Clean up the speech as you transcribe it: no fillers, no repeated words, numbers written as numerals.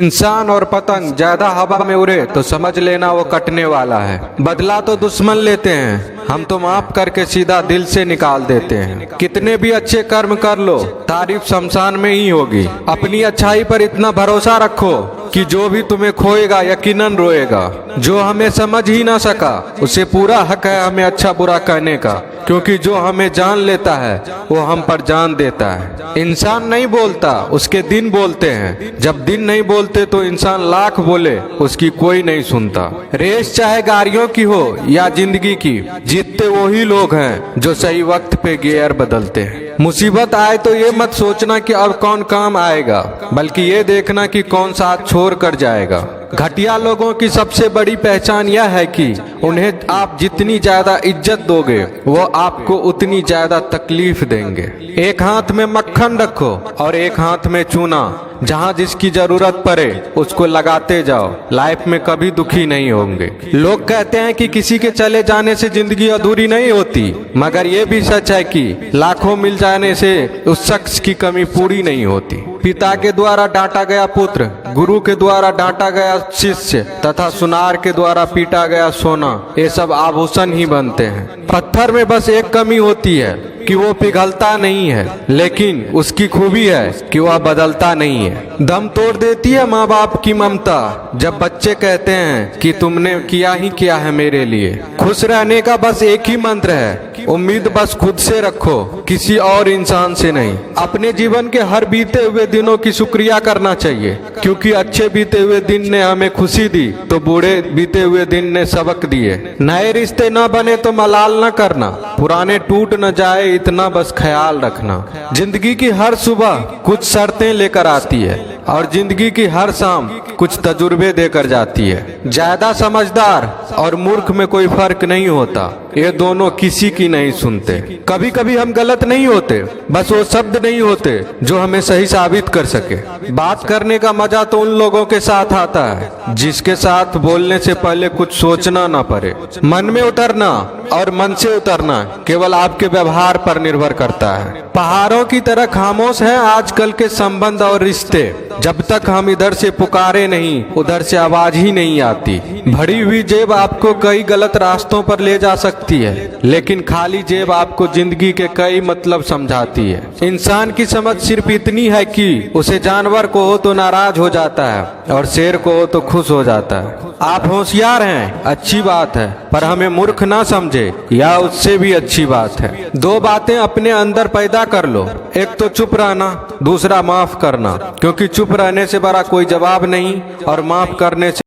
इंसान और पतंग ज्यादा हवा में उड़े तो समझ लेना वो कटने वाला है। बदला तो दुश्मन लेते हैं, हम तो माफ करके सीधा दिल से निकाल देते हैं। कितने भी अच्छे कर्म कर लो, तारीफ शमशान में ही होगी। अपनी अच्छाई पर इतना भरोसा रखो कि जो भी तुम्हें खोएगा यकीनन रोएगा। जो हमें समझ ही ना सका उसे पूरा हक है हमें अच्छा बुरा कहने का, क्योंकि जो हमें जान लेता है वो हम पर जान देता है। इंसान नहीं बोलता, उसके दिन बोलते हैं। जब दिन नहीं बोलते तो इंसान लाख बोले उसकी कोई नहीं सुनता। रेस चाहे गाड़ियों की हो या जिंदगी की, जीतते वही लोग हैं जो सही वक्त पे गियर बदलते हैं। मुसीबत आए तो ये मत सोचना कि अब कौन काम आएगा, बल्कि ये देखना कि कौन साथ छोड़ कर जाएगा। घटिया लोगों की सबसे बड़ी पहचान यह है कि उन्हें आप जितनी ज्यादा इज्जत दोगे वो आपको उतनी ज्यादा तकलीफ देंगे। एक हाथ में मक्खन रखो और एक हाथ में चूना। जहाँ जिसकी जरूरत पड़े उसको लगाते जाओ, लाइफ में कभी दुखी नहीं होंगे। लोग कहते हैं कि किसी के चले जाने से जिंदगी अधूरी नहीं होती, मगर ये भी सच है कि लाखों मिल जाने से उस शख्स की कमी पूरी नहीं होती। पिता के द्वारा डांटा गया पुत्र, गुरु के द्वारा डांटा गया शिष्य तथा सुनार के द्वारा पीटा गया सोना, ये सब आभूषण ही बनते हैं। पत्थर में बस एक कमी होती है कि वो पिघलता नहीं है, लेकिन उसकी खूबी है कि वह बदलता नहीं है। दम तोड़ देती है माँ बाप की ममता जब बच्चे कहते हैं कि तुमने किया ही क्या है मेरे लिए। खुश रहने का बस एक ही मंत्र है, उम्मीद बस खुद से रखो, किसी और इंसान से नहीं। अपने जीवन के हर बीते हुए दिनों की शुक्रिया करना चाहिए, क्योंकि अच्छे बीते हुए दिन ने हमें खुशी दी तो बूढ़े बीते हुए दिन ने सबक दिए। नए रिश्ते न बने तो मलाल न करना, पुराने टूट न जाए इतना बस ख्याल रखना। जिंदगी की हर सुबह कुछ शर्तें लेकर आती है और जिंदगी की हर शाम कुछ तजुर्बे देकर जाती है। ज्यादा समझदार और मूर्ख में कोई फर्क नहीं होता, ये दोनों किसी की नहीं सुनते। कभी कभी हम गलत नहीं होते, बस वो शब्द नहीं होते जो हमें सही साबित कर सके। बात करने का मजा तो उन लोगों के साथ आता है जिसके साथ बोलने से पहले कुछ सोचना ना पड़े। मन में उतरना और मन से उतरना केवल आपके व्यवहार पर निर्भर करता है। पहाड़ों की तरह खामोश है आजकल के संबंध और रिश्ते। जब तक हम इधर से पुकारे नहीं उधर से आवाज ही नहीं आती। भरी हुई जेब आपको कई गलत रास्तों पर ले जा सकती है, लेकिन खाली जेब आपको जिंदगी के कई मतलब समझाती है। इंसान की समझ सिर्फ इतनी है कि उसे जानवर को हो तो नाराज हो जाता है और शेर को हो तो खुश हो जाता है। आप होशियार हैं, अच्छी बात है, पर हमें मूर्ख ना समझे या उससे भी अच्छी बात है। दो बातें अपने अंदर पैदा कर लो, एक तो चुप रहना, दूसरा माफ करना, क्योंकि चुप रहने से बड़ा कोई जवाब नहीं और माफ करने से